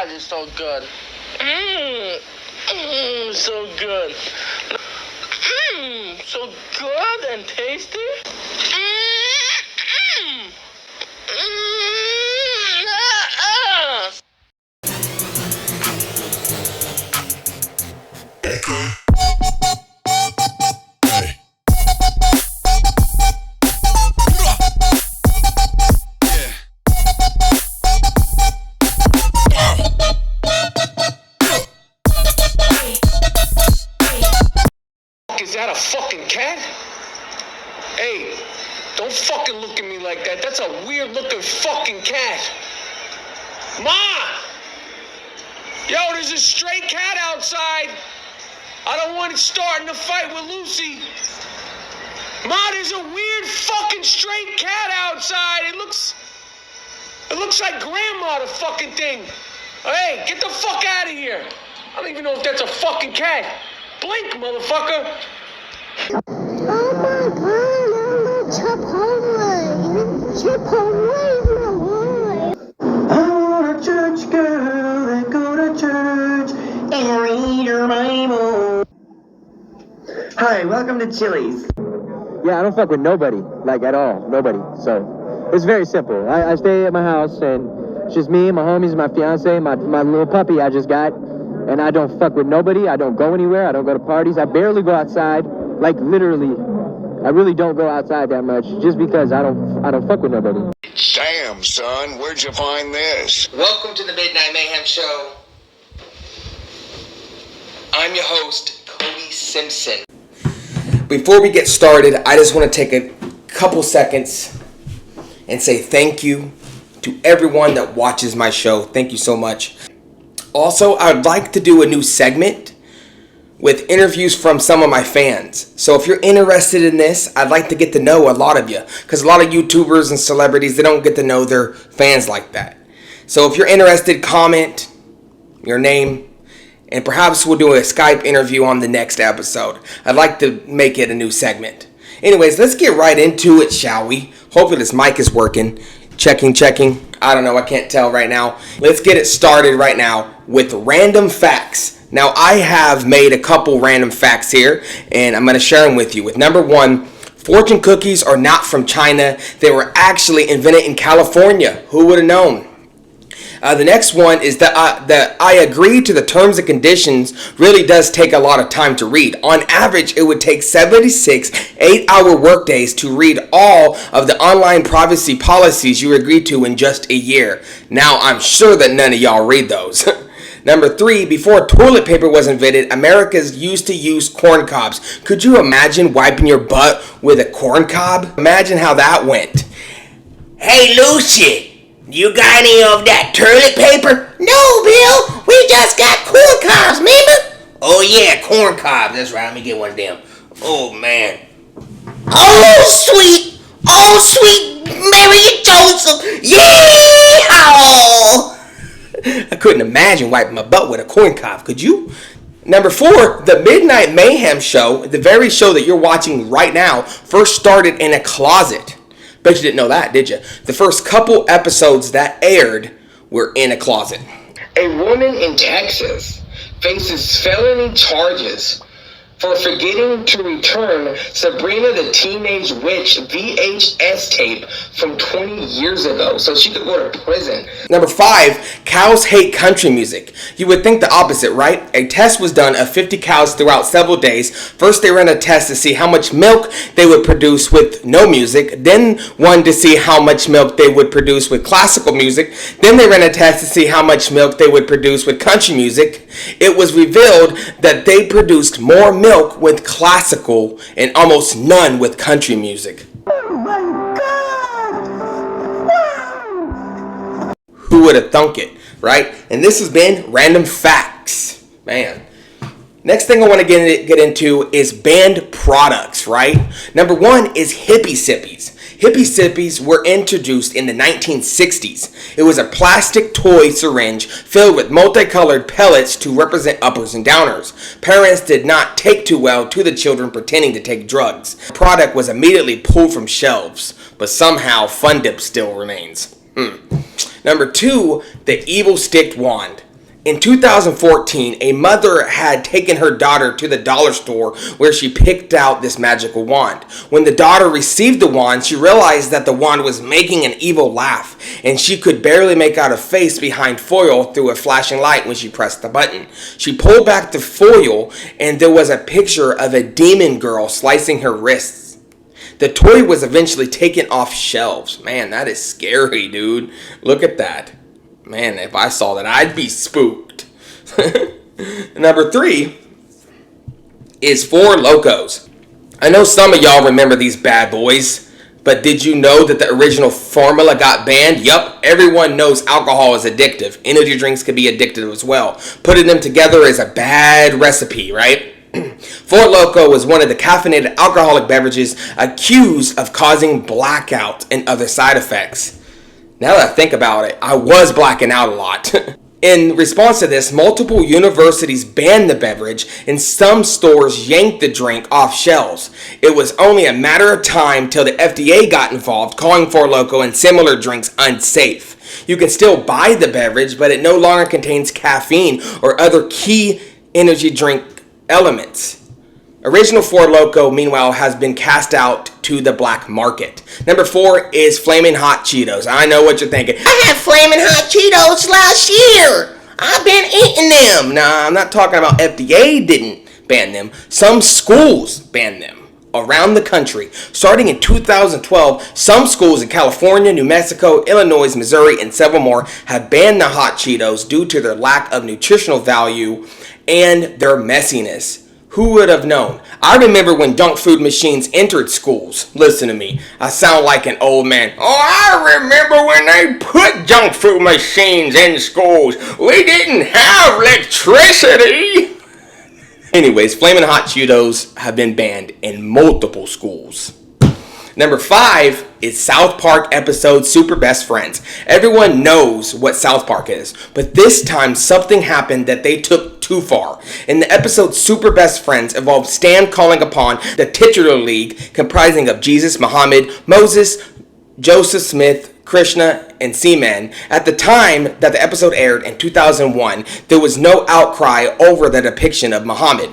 God, it's so good. So good. So good and tasty. Is that a fucking cat? Hey, don't fucking look at me like that. That's a weird looking fucking cat. Ma! Yo, there's a stray cat outside. I don't want it starting a fight with Lucy. Ma, there's a weird fucking stray cat outside. It looks like grandma, the fucking thing. Hey, get the fuck out of here. I don't even know if that's a fucking cat. Blink, motherfucker. Oh my God, I'm a Chipotle. Chipotle is my life. I want a church girl that go to church and read her Bible. Hi, welcome to Chili's. Yeah, I don't fuck with nobody, like at all, nobody. So it's very simple. I stay at my house and it's just me, my homies, my fiance, my little puppy I just got. And I don't fuck with nobody. I don't go anywhere. I don't go to parties. I barely go outside. Like literally, I really don't go outside that much just because I don't fuck with nobody. Damn, son, where'd you find this? Welcome to the Midnight Mayhem Show. I'm your host, Cody Simpson. Before we get started, I just want to take a couple seconds and say thank you to everyone that watches my show. Thank you so much. Also, I'd like to do a new segment with interviews from some of my fans. So if you're interested in this, I'd like to get to know a lot of you. Because a lot of YouTubers and celebrities, they don't get to know their fans like that. So if you're interested, comment your name. And perhaps we'll do a Skype interview on the next episode. I'd like to make it a new segment. Anyways, let's get right into it, shall we? Hopefully this mic is working. Checking. I don't know, I can't tell right now. Let's get it started right now with random facts. Now, I have made a couple random facts here, and I'm going to share them with you. With number one, fortune cookies are not from China. They were actually invented in California. Who would have known? The next one is that I agree to the terms and conditions really does take a lot of time to read. On average, it would take 76 8-hour workdays to read all of the online privacy policies you agreed to in just a year. Now, I'm sure that none of y'all read those. Number three, before toilet paper was invented, Americans used to use corn cobs. Could you imagine wiping your butt with a corn cob? Imagine how that went. Hey, Lucy. You got any of that toilet paper? No, Bill. We just got corn cobs, remember? Oh, yeah, corn cobs. That's right. Let me get one of them. Oh, man. Oh, sweet Mary Joseph. Yeehaw! I couldn't imagine wiping my butt with a corn cob. Could you? Number four, the Midnight Mayhem Show, the very show that you're watching right now, first started in a closet. Bet you didn't know that, did you? The first couple episodes that aired were in a closet. A woman in Texas faces felony charges for forgetting to return Sabrina the Teenage Witch VHS tape from 20 years ago, so she could go to prison. Number five, cows hate country music. You would think the opposite, right? A test was done of 50 cows throughout several days. First, they ran a test to see how much milk they would produce with no music, then one to see how much milk they would produce with classical music, then they ran a test to see how much milk they would produce with country music. It was revealed that they produced more milk with classical and almost none with country music. Oh my God! Wow! Who would have thunk it, right? And this has been Random Facts. Man. Next thing I want to get into is banned products, right? Number one is Hippie Sippies. Hippie Sippies were introduced in the 1960s. It was a plastic toy syringe filled with multicolored pellets to represent uppers and downers. Parents did not take too well to the children pretending to take drugs. The product was immediately pulled from shelves, but somehow Fun Dip still remains. Number two, the Evil Stick Wand. In 2014, a mother had taken her daughter to the dollar store where she picked out this magical wand. When the daughter received the wand, she realized that the wand was making an evil laugh, and she could barely make out a face behind foil through a flashing light when she pressed the button. She pulled back the foil, and there was a picture of a demon girl slicing her wrists. The toy was eventually taken off shelves. Man, that is scary, dude. Look at that. Man, if I saw that, I'd be spooked. Number 3 is Four Locos. I know some of y'all remember these bad boys, but did you know that the original formula got banned? Yup, everyone knows alcohol is addictive. Energy drinks can be addictive as well. Putting them together is a bad recipe, right? Four Loko was one of the caffeinated alcoholic beverages accused of causing blackout and other side effects. Now that I think about it, I was blacking out a lot. In response to this, multiple universities banned the beverage and some stores yanked the drink off shelves. It was only a matter of time till the FDA got involved, calling Four Loko and similar drinks unsafe. You can still buy the beverage, but it no longer contains caffeine or other key energy drink elements. Original Four Loko, meanwhile, has been cast out to the black market. Number 4 is Flamin' Hot Cheetos. I know what you're thinking. I had Flamin' Hot Cheetos last year. I've been eating them. Nah, I'm not talking about FDA didn't ban them. Some schools banned them around the country. Starting in 2012, some schools in California, New Mexico, Illinois, Missouri, and several more have banned the Hot Cheetos due to their lack of nutritional value and their messiness. Who would have known? I remember when junk food machines entered schools. Listen to me. I sound like an old man. Oh, I remember when they put junk food machines in schools. We didn't have electricity. Anyways, Flamin' Hot Cheetos have been banned in multiple schools. Number 5 is South Park episode Super Best Friends. Everyone knows what South Park is, but this time something happened that they took too far. In the episode Super Best Friends involved Stan calling upon the titular league comprising of Jesus, Muhammad, Moses, Joseph Smith, Krishna, and Seaman. At the time that the episode aired in 2001, there was no outcry over the depiction of Muhammad.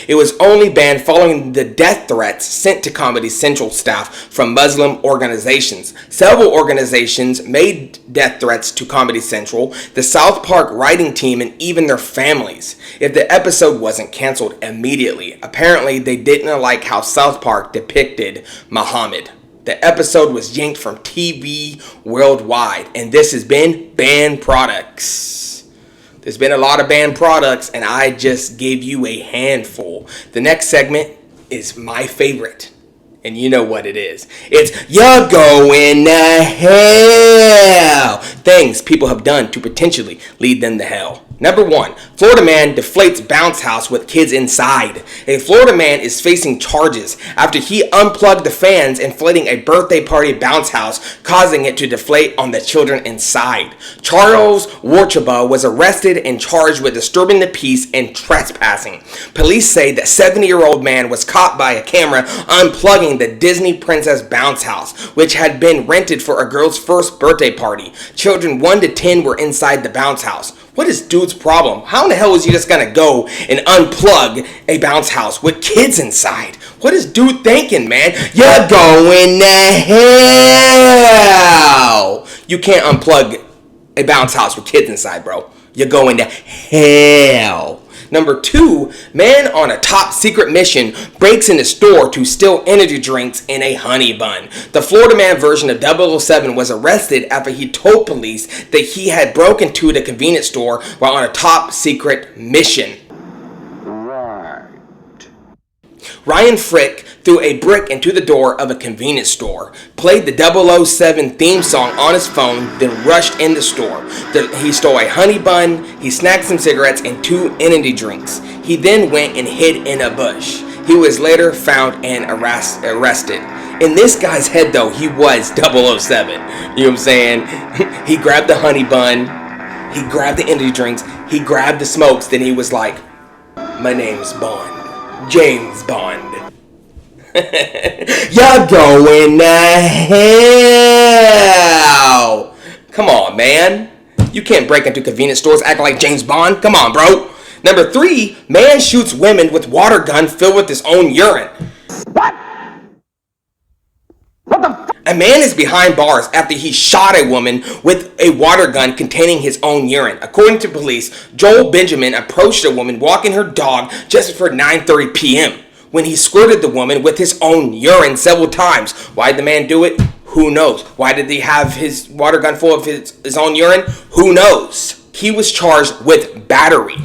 It was only banned following the death threats sent to Comedy Central staff from Muslim organizations. Several organizations made death threats to Comedy Central, the South Park writing team, and even their families if the episode wasn't canceled immediately. Apparently, they didn't like how South Park depicted Muhammad. The episode was yanked from TV worldwide, and this has been banned products. There's been a lot of banned products, and I just gave you a handful. The next segment is my favorite, and you know what it is. It's You're Going to Hell. Things people have done to potentially lead them to hell. Number 1, Florida man deflates bounce house with kids inside. A Florida man is facing charges after he unplugged the fans, inflating a birthday party bounce house, causing it to deflate on the children inside. Charles Warchaba was arrested and charged with disturbing the peace and trespassing. Police say the 70-year-old man was caught by a camera unplugging the Disney Princess bounce house, which had been rented for a girl's first birthday party. Children 1 to 10 were inside the bounce house. What is dude's problem? How in the hell is he just gonna go and unplug a bounce house with kids inside? What is dude thinking, man? You're going to hell. You can't unplug a bounce house with kids inside, bro. You're going to hell. Number 2, man on a top secret mission breaks into store to steal energy drinks in a honey bun. The Florida man version of 007 was arrested after he told police that he had broken into the convenience store while on a top secret mission. Ryan Frick threw a brick into the door of a convenience store, played the 007 theme song on his phone, then rushed in the store. He stole a honey bun, he snagged some cigarettes, and 2 energy drinks. He then went and hid in a bush. He was later found and arrested. In this guy's head, though, he was 007. You know what I'm saying? He grabbed the honey bun, he grabbed the energy drinks, he grabbed the smokes, then he was like, my name's Bond. James Bond. You're going to hell. Come on, man. You can't break into convenience stores acting like James Bond. Come on, bro. Number 3, man shoots women with water gun filled with his own urine. A man is behind bars after he shot a woman with a water gun containing his own urine. According to police, Joel Benjamin approached a woman walking her dog just before 9:30 p.m. when he squirted the woman with his own urine several times. Why did the man do it? Who knows? Why did he have his water gun full of his own urine? Who knows? He was charged with battery.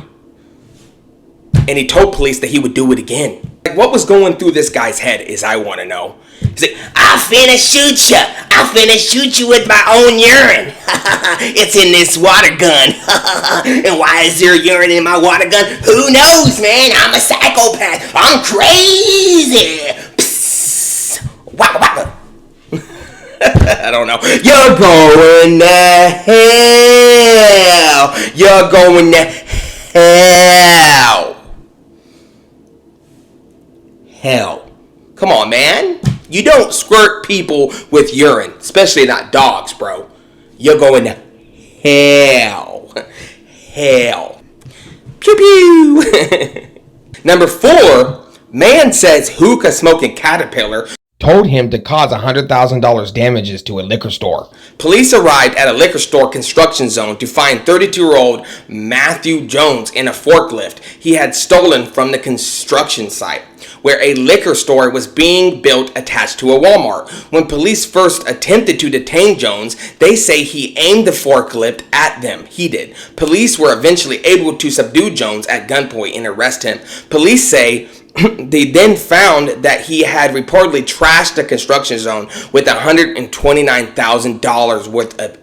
And he told police that he would do it again. Like, what was going through this guy's head is I want to know. He's like, I'm finna shoot ya. I'm finna shoot you with my own urine. It's in this water gun. And why is there urine in my water gun? Who knows, man? I'm a psychopath. I'm crazy. Psst. Waka waka. I don't know. You're going to hell. You're going to hell. Hell. Come on, man. You don't squirt people with urine, especially not dogs, bro. You're going to hell. Hell. Pew pew. Number 4, man says hookah smoking caterpillar told him to cause $100,000 damages to a liquor store. Police arrived at a liquor store construction zone to find 32-year-old Matthew Jones in a forklift he had stolen from the construction site, where a liquor store was being built attached to a Walmart. When police first attempted to detain Jones, they say he aimed the forklift at them. He did. Police were eventually able to subdue Jones at gunpoint and arrest him. Police say they then found that he had reportedly trashed the construction zone with $129,000 worth of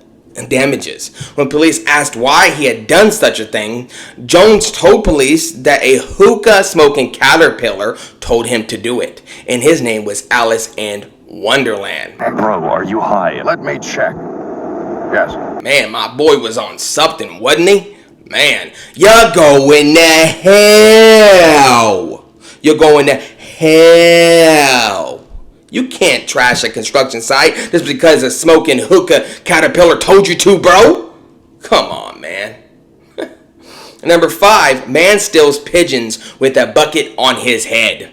damages. When police asked why he had done such a thing, Jones told police that a hookah smoking caterpillar told him to do it, and his name was Alice in Wonderland. Bro, are you high? Let me check. Yes. Man, my boy was on something, wasn't he? Man, you're going to hell. You're going to hell. You can't trash a construction site just because a smoking hookah caterpillar told you to, bro. Come on, man. Number 5, man steals pigeons with a bucket on his head.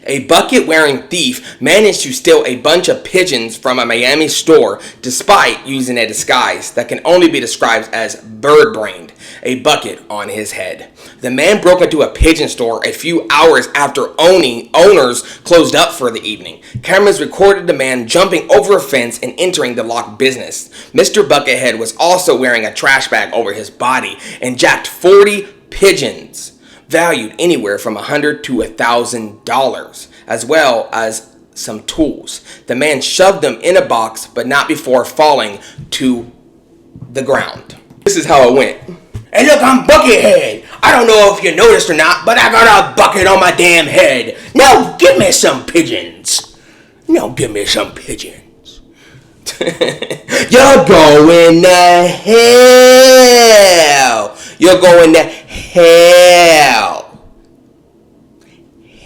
A bucket-wearing thief managed to steal a bunch of pigeons from a Miami store despite using a disguise that can only be described as bird-brained, a bucket on his head. The man broke into a pigeon store a few hours after owners closed up for the evening. Cameras recorded the man jumping over a fence and entering the locked business. Mr. Buckethead was also wearing a trash bag over his body and jacked 40 pigeons, valued anywhere from $100 to $1,000, as well as some tools. The man shoved them in a box, but not before falling to the ground. This is how it went. Hey look, I'm Buckethead. I don't know if you noticed or not, but I got a bucket on my damn head. Now give me some pigeons. Now give me some pigeons. You're going to hell. You're going to hell.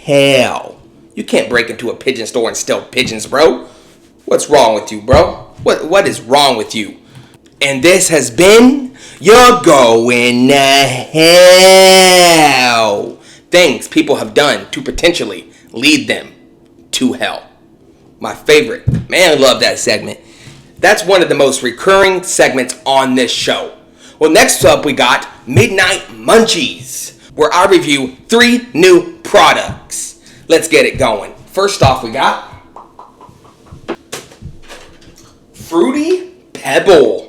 Hell. You can't break into a pigeon store and steal pigeons, bro. What's wrong with you, bro? What is wrong with you? And this has been You're Going to Hell. Things people have done to potentially lead them to hell. My favorite. Man, I love that segment. That's one of the most recurring segments on this show. Well, next up we got Midnight Munchies, where I review 3 new products. Let's get it going. First off, we got Fruity Pebble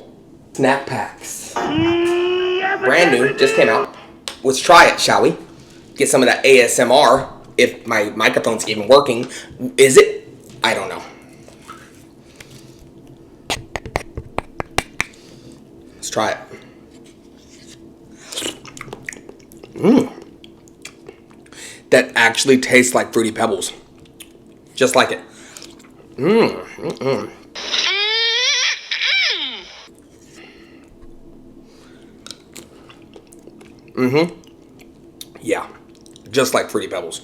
snack packs. Brand new, just came out. Let's try it, shall we? Get some of that ASMR, if my microphone's even working. Is it? I don't know. Let's try it. That actually tastes like Fruity Pebbles. Just like it. Yeah. Just like Fruity Pebbles.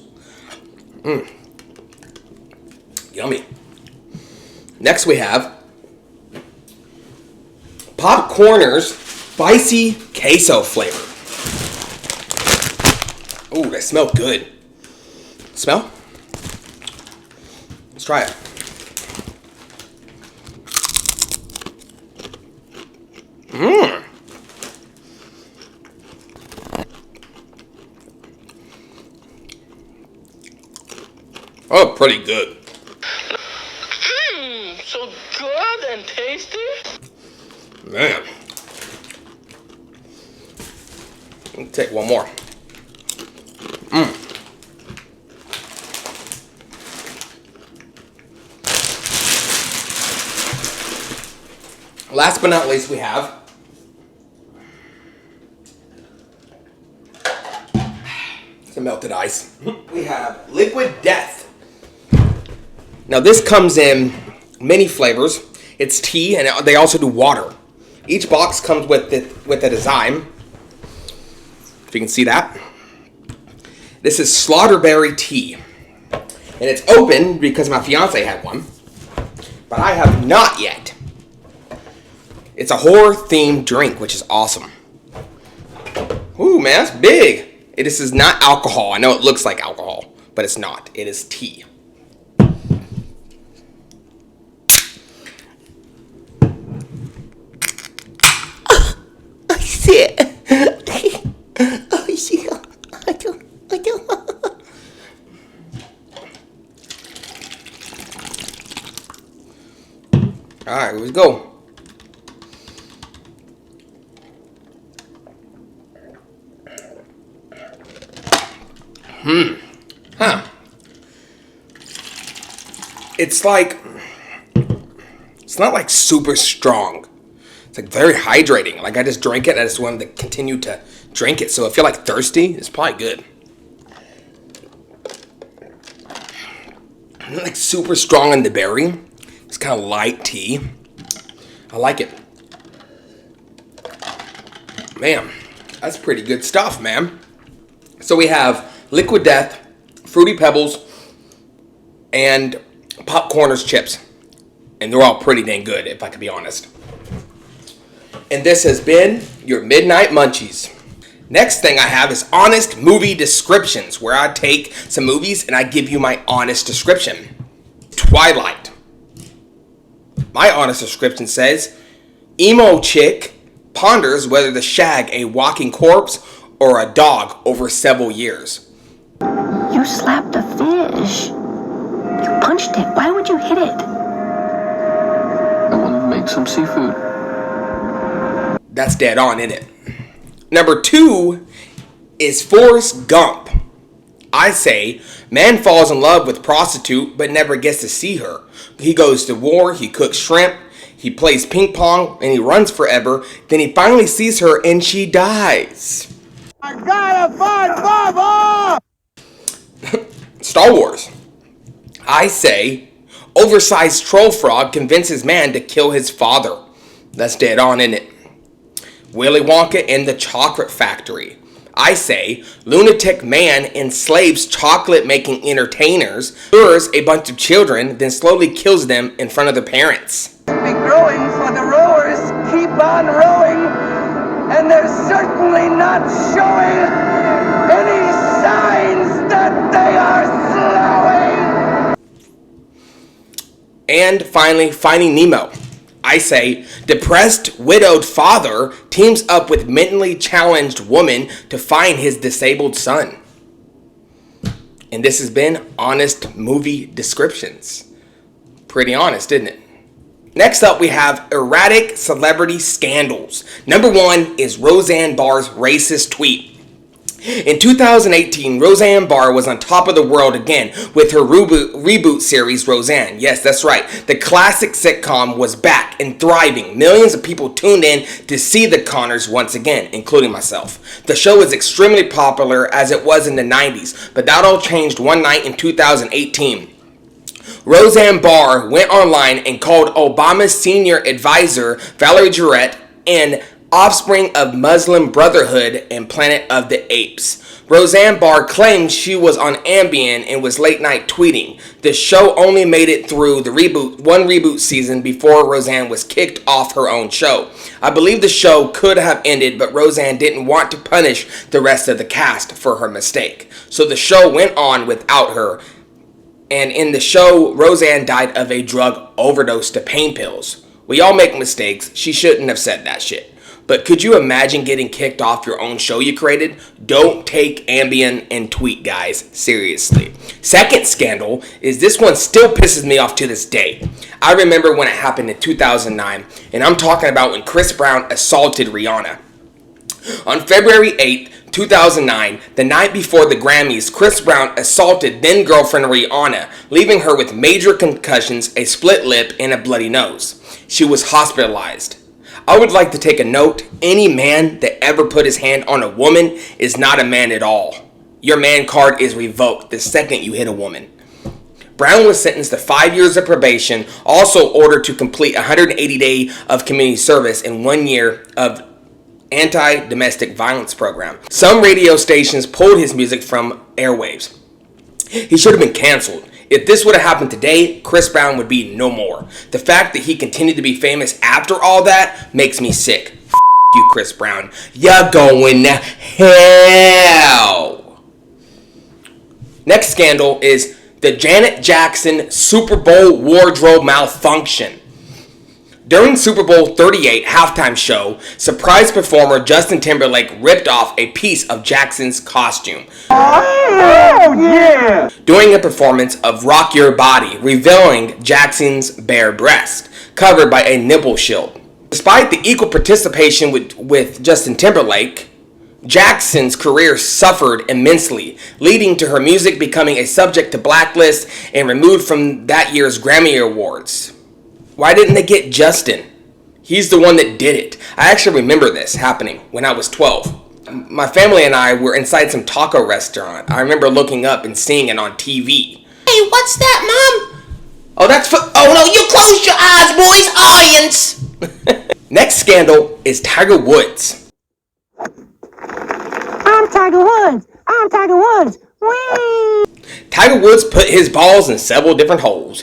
Yummy. Next we have Popcorners spicy queso flavor. Ooh, that smells good. Smell? Let's try it. Mmm. Oh, pretty good. Mmm, so good and tasty. Man. Let me take one more. Mmm. Last but not least, we have some melted ice. We have Liquid Death. Now this comes in many flavors. It's tea, and they also do water. Each box comes with a design. If you can see that. This is Slaughterberry tea. And it's open because my fiance had one. But I have not yet. It's a horror-themed drink, which is awesome. Ooh, man, that's big. This is not alcohol. I know it looks like alcohol, but it's not. It is tea. Alright, here we go. Huh. It's not like super strong. It's like very hydrating. Like I just drank it and I just wanted to continue to drink it. So I feel like thirsty. It's probably good. Not like super strong in the berry. It's kind of light tea. I like it. Man, that's pretty good stuff, man. So we have Liquid Death, Fruity Pebbles, and Popcorners chips. And they're all pretty dang good, if I can be honest. And this has been your Midnight Munchies. Next thing I have is honest movie descriptions, where I take some movies and I give you my honest description. Twilight. My honest description says, emo chick ponders whether to shag a walking corpse or a dog over several years. You slapped a fish. You punched it. Why would you hit it? I want to make some seafood. That's dead on, isn't it? Number 2 is Forrest Gump. I say, man falls in love with prostitute but never gets to see her. He goes to war, he cooks shrimp, he plays ping pong, and he runs forever. Then he finally sees her and she dies. I gotta find Bubba! Star Wars. I say, oversized troll frog convinces man to kill his father. That's dead on, isn't it? Willy Wonka and the Chocolate Factory. I say, lunatic man enslaves chocolate-making entertainers, lures a bunch of children, then slowly kills them in front of their parents. Be growing for the rowers, keep on rowing, and they're certainly not showing any signs that they are slowing. And finally, Finding Nemo. I say, depressed, widowed father teams up with mentally challenged woman to find his disabled son. And this has been Honest Movie Descriptions. Pretty honest, isn't it? Next up, we have Erratic Celebrity Scandals. Number 1 is Roseanne Barr's racist tweet. In 2018, Roseanne Barr was on top of the world again with her reboot series, Roseanne. Yes, that's right. The classic sitcom was back and thriving. Millions of people tuned in to see the Connors once again, including myself. The show was extremely popular as it was in the 90s, but that all changed one night in 2018. Roseanne Barr went online and called Obama's senior advisor, Valerie Jarrett, an offspring of Muslim Brotherhood and Planet of the Apes. Roseanne Barr claimed she was on Ambien and was late night tweeting. The show only made it through the one reboot season before Roseanne was kicked off her own show. I believe the show could have ended, but Roseanne didn't want to punish the rest of the cast for her mistake. So the show went on without her. And in the show, Roseanne died of a drug overdose to pain pills. We all make mistakes. She shouldn't have said that shit. But could you imagine getting kicked off your own show you created? Don't take Ambien and tweet, guys. Seriously. Second scandal is this one still pisses me off to this day. I remember when it happened in 2009, and I'm talking about when Chris Brown assaulted Rihanna. On February 8th, 2009, the night before the Grammys, Chris Brown assaulted then-girlfriend Rihanna, leaving her with major concussions, a split lip, and a bloody nose. She was hospitalized. I would like to take a note. Any man that ever put his hand on a woman is not a man at all. Your man card is revoked the second you hit a woman. Brown was sentenced to 5 years of probation, also ordered to complete 180 days of community service and 1 year of anti-domestic violence program. Some radio stations pulled his music from airwaves. He should have been canceled. If this would have happened today, Chris Brown would be no more. The fact that he continued to be famous after all that makes me sick. F*** you, Chris Brown. You're going to hell. Next scandal is the Janet Jackson Super Bowl wardrobe malfunction. During Super Bowl 38 halftime show, surprise performer Justin Timberlake ripped off a piece of Jackson's costume. Oh yeah! During a performance of Rock Your Body, revealing Jackson's bare breast, covered by a nipple shield. Despite the equal participation with Justin Timberlake, Jackson's career suffered immensely, leading to her music becoming a subject to blacklist and removed from that year's Grammy Awards. Why didn't they get Justin? He's the one that did it. I actually remember this happening when I was 12. My family and I were inside some taco restaurant. I remember looking up and seeing it on TV. Hey, what's that, Mom? Oh, that's for... Oh, no, you close your eyes, boys. Audience. Next scandal is Tiger Woods. I'm Tiger Woods. I'm Tiger Woods. Whee! Tiger Woods put his balls in several different holes.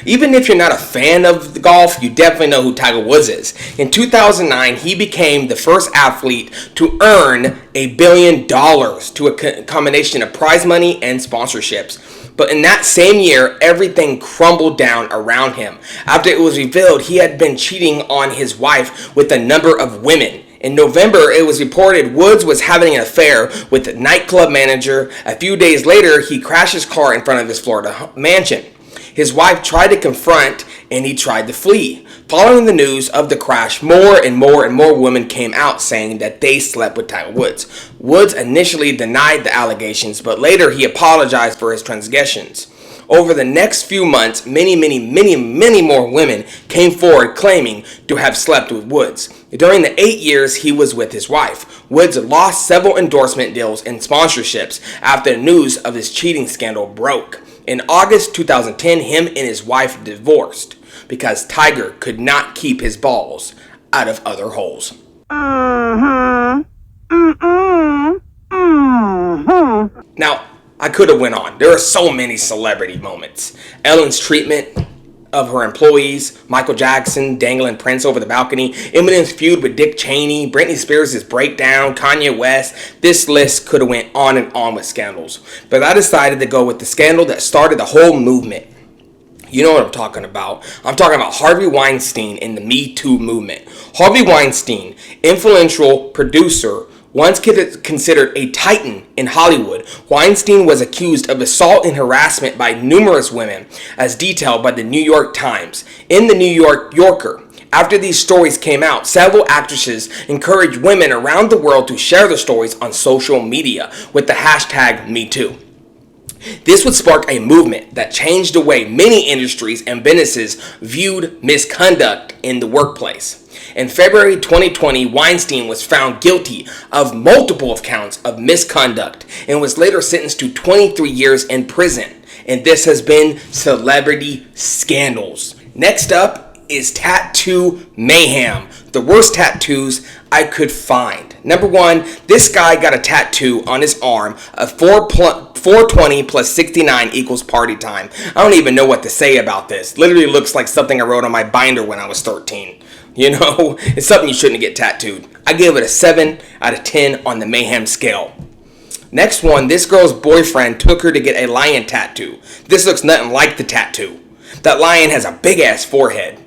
Even if you're not a fan of the golf, you definitely know who Tiger Woods is. In 2009, he became the first athlete to earn $1 billion to a combination of prize money and sponsorships. But in that same year, everything crumbled down around him. After it was revealed he had been cheating on his wife with a number of women. In November, it was reported Woods was having an affair with a nightclub manager. A few days later, he crashed his car in front of his Florida mansion. His wife tried to confront and he tried to flee. Following the news of the crash, more and more women came out saying that they slept with Tiger Woods. Woods initially denied the allegations, but later he apologized for his transgressions. Over the next few months, many more women came forward claiming to have slept with Woods. During the 8 years he was with his wife, Woods lost several endorsement deals and sponsorships after the news of his cheating scandal broke. In August 2010, him and his wife divorced because Tiger could not keep his balls out of other holes. Now, I could have went on. There are so many celebrity moments. Ellen's treatment of her employees, Michael Jackson dangling Prince over the balcony, Eminem's feud with Dick Cheney, Britney Spears' breakdown, Kanye West. This list could have went on and on with scandals. But I decided to go with the scandal that started the whole movement. You know what I'm talking about. I'm talking about Harvey Weinstein and the Me Too movement. Harvey Weinstein, influential producer, once considered a titan in Hollywood, Weinstein was accused of assault and harassment by numerous women, as detailed by the New York Times. In the New Yorker, after these stories came out, several actresses encouraged women around the world to share their stories on social media with the hashtag MeToo. This would spark a movement that changed the way many industries and businesses viewed misconduct in the workplace. In February 2020, Weinstein was found guilty of multiple counts of misconduct and was later sentenced to 23 years in prison. And this has been Celebrity Scandals. Next up is Tattoo Mayhem. The worst tattoos I could find. Number one, this guy got a tattoo on his arm of 420 plus 69 equals party time. I don't even know what to say about this. Literally looks like something I wrote on my binder when I was 13. You know, it's something you shouldn't get tattooed. I gave it a 7 out of 10 on the Mayhem scale. Next one, this girl's boyfriend took her to get a lion tattoo. This looks nothing like the tattoo. That lion has a big ass forehead.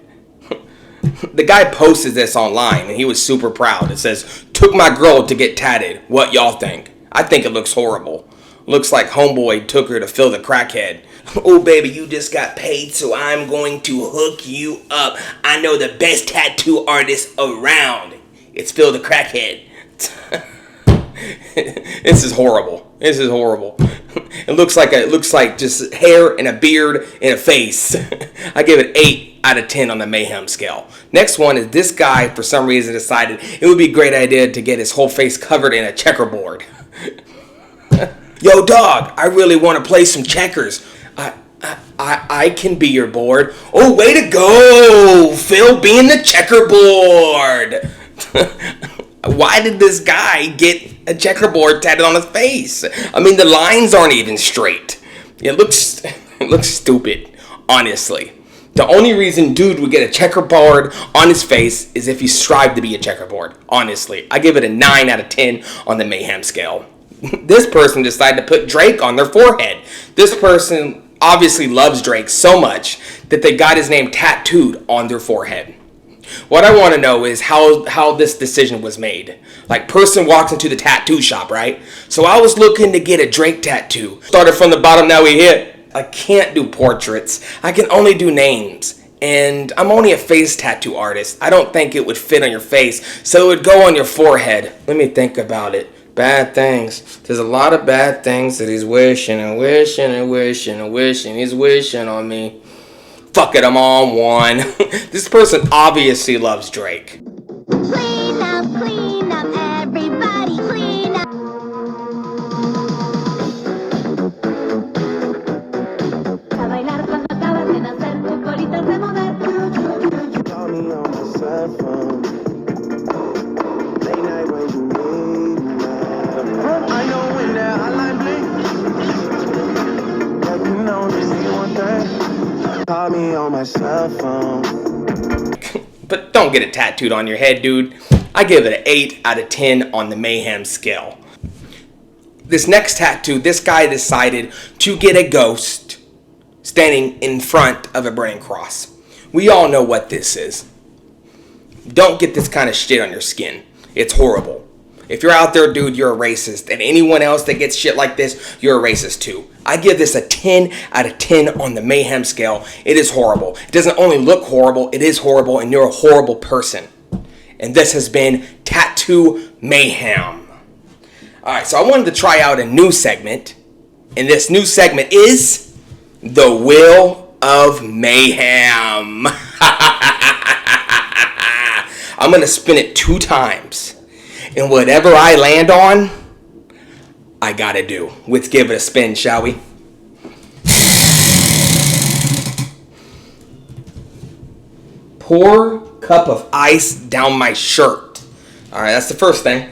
The guy posted this online and he was super proud. It says, took my girl to get tatted. What y'all think? I think it looks horrible. Looks like homeboy took her to fill the crackhead. Oh baby, you just got paid, so I'm going to hook you up. I know the best tattoo artist around. It's Phil the Crackhead. This is horrible. This is horrible. It looks like just hair and a beard and a face. I give it 8 out of 10 on the Mayhem scale. Next one is this guy for some reason decided it would be a great idea to get his whole face covered in a checkerboard. Yo dog, I really want to play some checkers. I can be your board. Oh, way to go, Phil being the checkerboard. Why did this guy get a checkerboard tatted on his face? I mean, the lines aren't even straight. It looks stupid, honestly. The only reason dude would get a checkerboard on his face is if he strived to be a checkerboard. Honestly, I give it a 9 out of 10 on the Mayhem scale. This person decided to put Drake on their forehead. This person obviously loves Drake so much that they got his name tattooed on their forehead. What I want to know is how this decision was made. Like, person walks into the tattoo shop, right? So I was looking to get a Drake tattoo. Started from the bottom, now we hit. I can't do portraits. I can only do names. And I'm only a face tattoo artist. I don't think it would fit on your face, so it would go on your forehead. Let me think about it. Bad things. There's a lot of bad things that he's wishing and wishing and wishing and wishing. He's wishing on me. Fuck it, I'm on one. This person obviously loves Drake. Clean up, everybody, clean up. A bailar cuando acabas de nacer, tu colita se mover. Call me on my cell phone. Late night when you need me. I know when that hotline bling. But you can only see one thing. Call me on my cell phone. But don't get it tattooed on your head, dude. I give it an 8 out of 10 on the Mayhem scale. This next tattoo, this guy decided to get a ghost standing in front of a burning cross. We all know what this is. Don't get this kind of shit on your skin. It's horrible. If you're out there, dude, you're a racist. And anyone else that gets shit like this, you're a racist too. I give this a 10 out of 10 on the Mayhem scale. It is horrible. It doesn't only look horrible, it is horrible, and you're a horrible person. And this has been Tattoo Mayhem. Alright, so I wanted to try out a new segment. And this new segment is the Wheel of Mayhem. I'm going to spin it 2 times. And whatever I land on, I gotta do. Let's give it a spin, shall we? Pour cup of ice down my shirt. Alright, that's the first thing.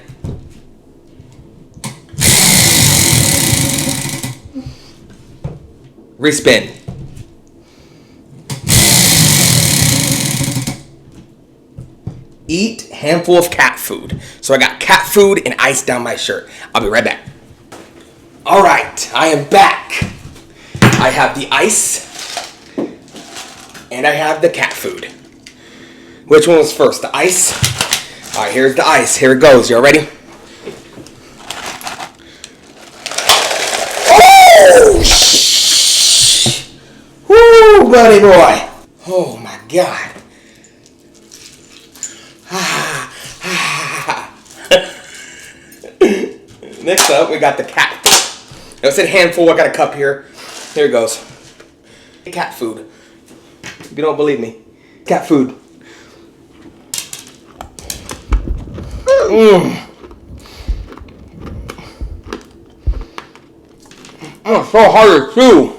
Respin. Eat handful of cat food. So I got cat food and ice down my shirt. I'll be right back. Alright, I am back. I have the ice and I have the cat food. Which one was first? The ice? Alright, here's the ice. Here it goes. Y'all ready? Oh! Woo, buddy boy. Oh my God. Next up, we got the cat food. Now, I said handful. I got a cup here. Here it goes. Cat food. If you don't believe me, cat food. Oh, so hard to chew.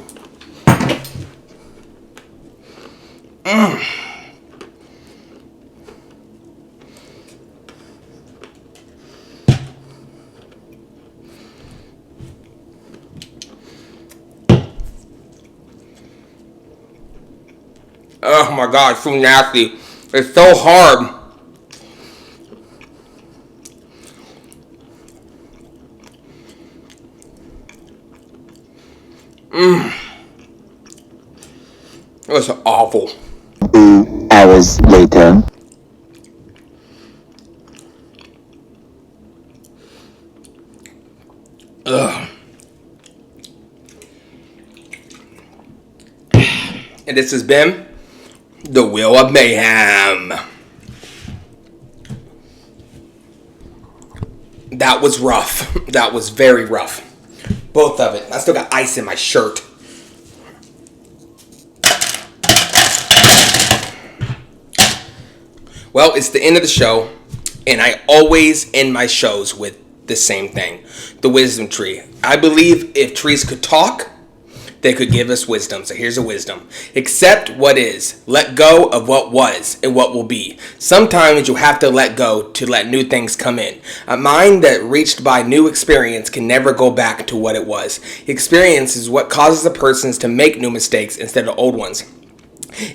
Oh my god, it's so nasty. It's so hard. It was awful. 2 hours later. Ugh. And this has been the Wheel of Mayhem. That was rough. That was very rough. Both of it. I still got ice in my shirt. Well, it's the end of the show, and I always end my shows with the same thing. The wisdom tree. I believe if trees could talk, they could give us wisdom. So here's a wisdom. Accept what is. Let go of what was and what will be. Sometimes you have to let go to let new things come in. A mind that reached by new experience can never go back to what it was. Experience is what causes a person to make new mistakes instead of old ones.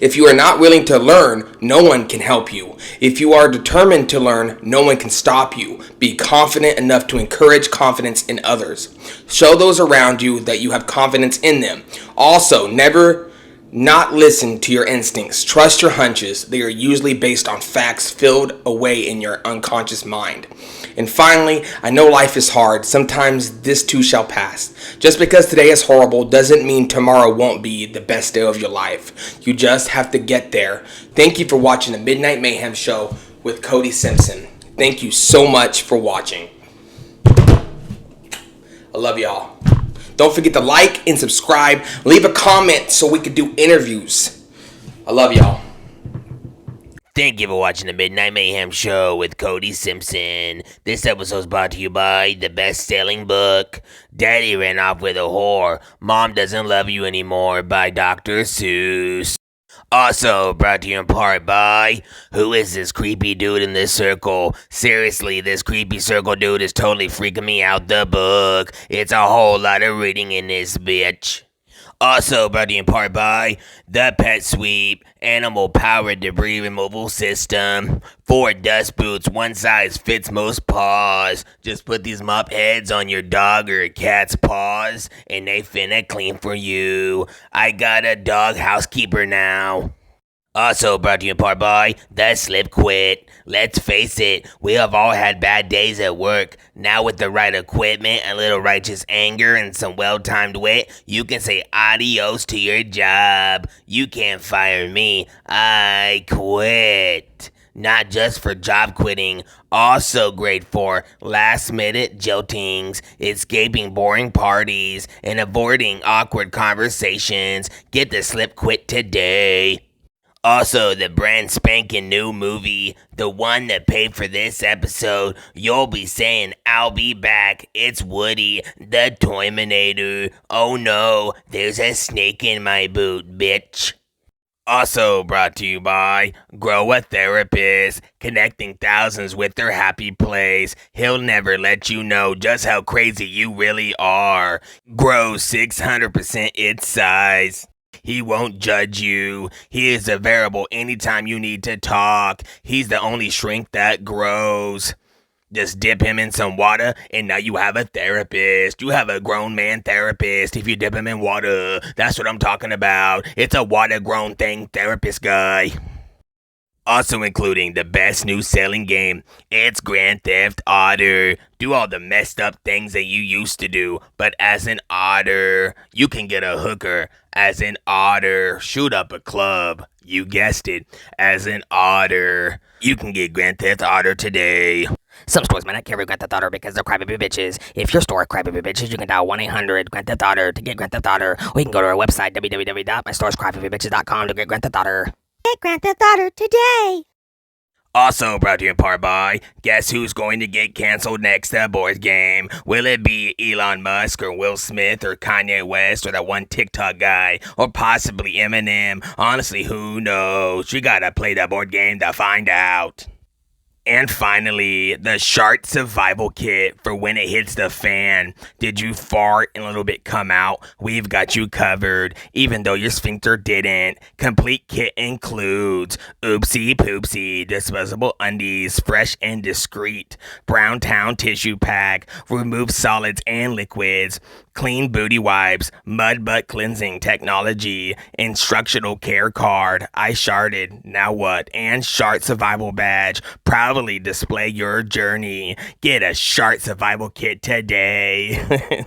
If you are not willing to learn, no one can help you. If you are determined to learn, no one can stop you. Be confident enough to encourage confidence in others. Show those around you that you have confidence in them. Also, never not listen to your instincts. Trust your hunches. They are usually based on facts filled away in your unconscious mind. And finally, I know life is hard. Sometimes this too shall pass. Just because today is horrible doesn't mean tomorrow won't be the best day of your life. You just have to get there. Thank you for watching the Midnight Mayhem Show with Cody Simpson. Thank you so much for watching. I love y'all. Don't forget to like and subscribe. Leave a comment so we can do interviews. I love y'all. Thank you for watching the Midnight Mayhem Show with Cody Simpson. This episode is brought to you by the best-selling book, Daddy Ran Off with a Whore, Mom Doesn't Love You Anymore by Dr. Seuss. Also brought to you in part by Who is this creepy dude in this circle? Seriously, this creepy circle dude is totally freaking me out, the book. It's a whole lot of reading in this bitch. Also brought to you in part by The Pet Sweep, animal-powered debris removal system. 4 dust boots, one size fits most paws. Just put these mop heads on your dog or cat's paws, and they finna clean for you. I got a dog housekeeper now. Also brought to you in part by The Slip Quit. Let's face it, we have all had bad days at work. Now with the right equipment, a little righteous anger, and some well-timed wit, you can say adios to your job. You can't fire me. I quit. Not just for job quitting, also great for last-minute jiltings, escaping boring parties, and avoiding awkward conversations. Get the Slip Quit today. Also, the brand spanking new movie, the one that paid for this episode, you'll be saying, I'll be back. It's Woody, the Toyminator. Oh no, there's a snake in my boot, bitch. Also brought to you by Grow a Therapist, connecting thousands with their happy place. He'll never let you know just how crazy you really are. Grow 600% its size. He won't judge you. He is available anytime you need to talk. He's the only shrink that grows. Just dip him in some water, and now you have a therapist. You have a grown man therapist if you dip him in water. That's what I'm talking about. It's a water-grown thing therapist guy. Also including the best new selling game, it's Grand Theft Auto. Do all the messed up things that you used to do, but as an otter. You can get a hooker as an otter. Shoot up a club, you guessed it, as an otter. You can get Grand Theft Auto today. Some stores might not carry Grand Theft Auto because they're crybaby bitches. If your store crybaby bitches, you can dial 1-800-GRAND-THEFT-AUTO to get Grand Theft Auto. Or you can go to our website, www.mystorescrybaby.com to get Grand Theft Auto. Get Grand Theft Auto today! Also brought to you in part by, guess who's going to get canceled next at board game? Will it be Elon Musk or Will Smith or Kanye West or that one TikTok guy? Or possibly Eminem? Honestly, who knows? You gotta play that board game to find out. And finally, the Shark Survival Kit for when it hits the fan. Did you fart and a little bit come out? We've got you covered, even though your sphincter didn't. Complete kit includes oopsie poopsie, disposable undies, fresh and discreet, Brown Town tissue pack, remove solids and liquids, clean booty wipes, mud butt cleansing technology, instructional care card, I sharted, now what, and Shark Survival Badge. Proudly display your journey. Get a Shark Survival Kit today.